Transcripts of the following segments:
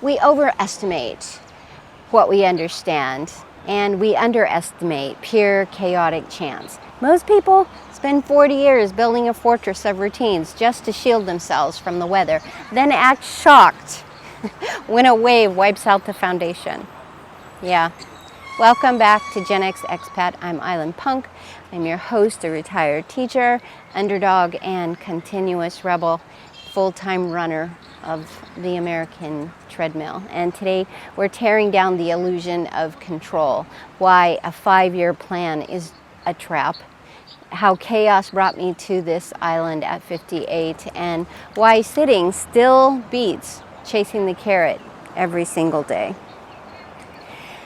We overestimate what we understand, and we underestimate pure chaotic chance. Most people spend 40 years building a fortress of routines just to shield themselves from the weather, then act shocked when a wave wipes out the foundation. Yeah. Welcome back to GenX-Xpat. I'm Island Punk. I'm your host, a retired teacher, underdog, and continuous rebel, full-time runner of the American treadmill. And today we're tearing down the illusion of control, why a 5-year plan is a trap, how chaos brought me to this island at 58, and why sitting still beats chasing the carrot every single day.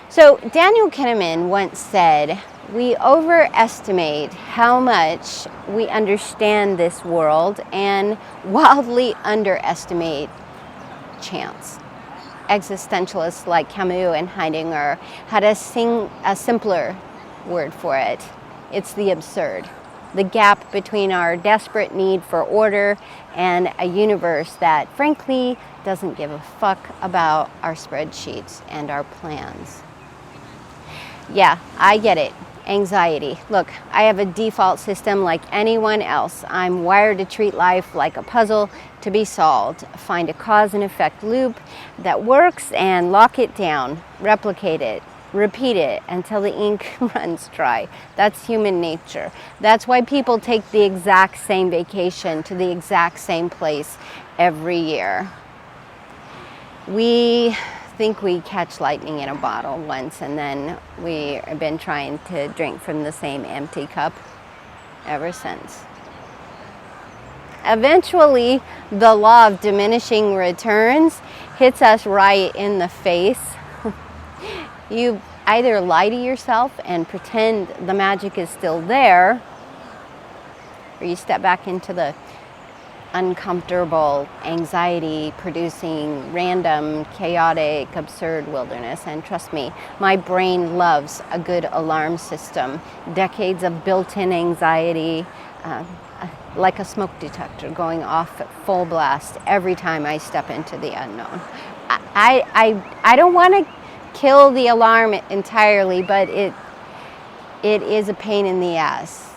So Daniel Kahneman once said, we overestimate how much we understand this world and wildly underestimate chance. Existentialists like Camus and Heidegger had a simpler word for it. It's the absurd. The gap between our desperate need for order and a universe that frankly doesn't give a fuck about our spreadsheets and our plans. Yeah, I get it. Anxiety. Look, I have a default system like anyone else. I'm wired to treat life like a puzzle to be solved. Find a cause and effect loop that works and lock it down. Replicate it. Repeat it until the ink runs dry. That's human nature. That's why people take the exact same vacation to the exact same place every year. We think we catch lightning in a bottle once, and then we have been trying to drink from the same empty cup ever since. Eventually, the law of diminishing returns hits us right in the face. You either lie to yourself and pretend the magic is still there, or you step back into the uncomfortable, anxiety-producing, random, chaotic, absurd wilderness. And trust me, my brain loves a good alarm system. Decades of built-in anxiety, like a smoke detector going off at full blast every time I step into the unknown. I don't want to kill the alarm entirely, but it is a pain in the ass.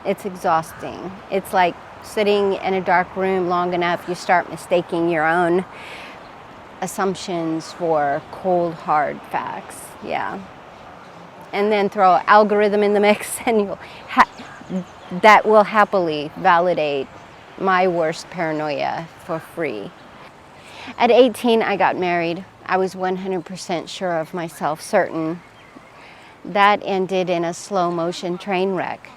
It's exhausting. It's like sitting in a dark room long enough, you start mistaking your own assumptions for cold, hard facts. Yeah. And then throw an algorithm in the mix, and that will happily validate my worst paranoia for free. At 18, I got married. I was 100% sure of myself, certain. That ended in a slow motion train wreck.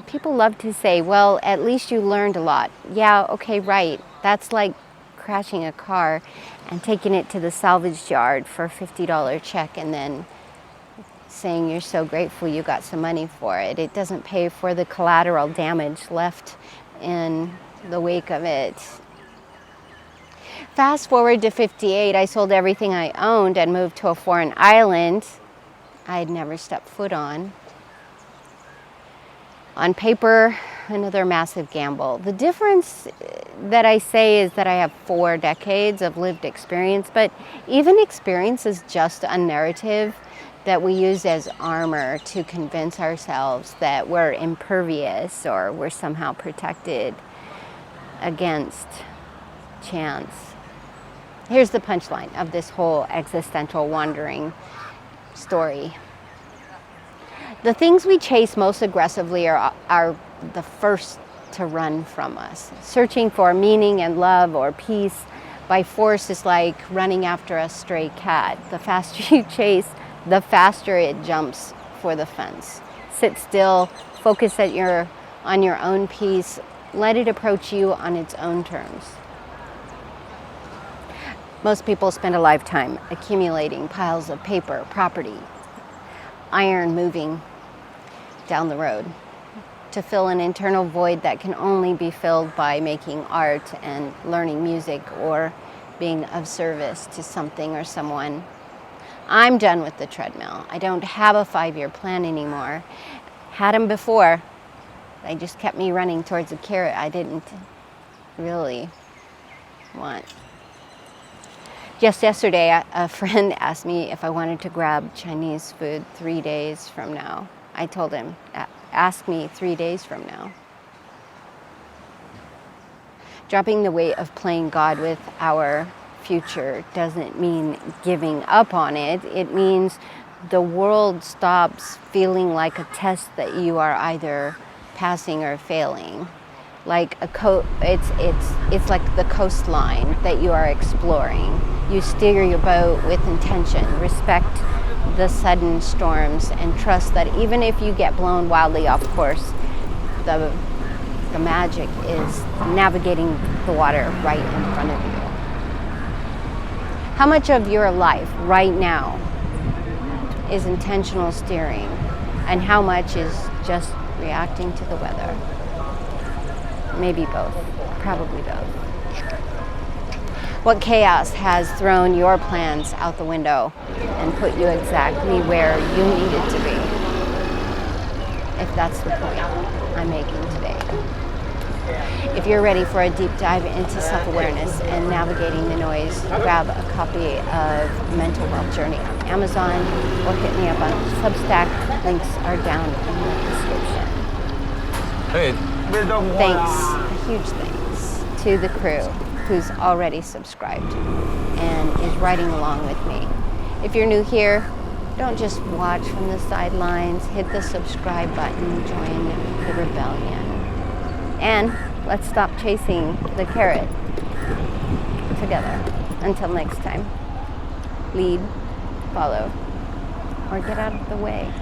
People love to say, well, at least you learned a lot. Yeah, okay, right. That's like crashing a car and taking it to the salvage yard for a $50 check and then saying you're so grateful you got some money for it. It doesn't pay for the collateral damage left in the wake of it. Fast forward to 58, I sold everything I owned and moved to a foreign island I had never stepped foot on. On paper, another massive gamble. The difference that I say is that I have 4 decades of lived experience, but even experience is just a narrative that we use as armor to convince ourselves that we're impervious or we're somehow protected against chance. Here's the punchline of this whole existential wandering story. The things we chase most aggressively are the first to run from us. Searching for meaning and love or peace by force is like running after a stray cat. The faster you chase, the faster it jumps for the fence. Sit still, focus on your own peace, let it approach you on its own terms. Most people spend a lifetime accumulating piles of paper, property, iron moving down the road to fill an internal void that can only be filled by making art and learning music or being of service to something or someone. I'm done with the treadmill. I don't have a 5-year plan anymore. Had them before. They just kept me running towards a carrot I didn't really want. Just yesterday, a friend asked me if I wanted to grab Chinese food 3 days from now. I told him, ask me 3 days from now. Dropping the weight of playing God with our future doesn't mean giving up on it. It means the world stops feeling like a test that you are either passing or failing. Like it's like the coastline that you are exploring. You steer your boat with intention, respect the sudden storms, and trust that even if you get blown wildly off course, the magic is navigating the water right in front of you. How much of your life right now is intentional steering, and how much is just reacting to the weather? Maybe both, probably both. What chaos has thrown your plans out the window and put you exactly where you needed to be? If that's the point I'm making today. If you're ready for a deep dive into self-awareness and navigating the noise, grab a copy of Mental Wealth Journey on Amazon or hit me up on Substack. Links are down in the description. Thanks, a huge thanks to the crew who's already subscribed and is riding along with me. If you're new here, don't just watch from the sidelines. Hit the subscribe button, join the rebellion. And let's stop chasing the carrot together. Until next time, lead, follow, or get out of the way.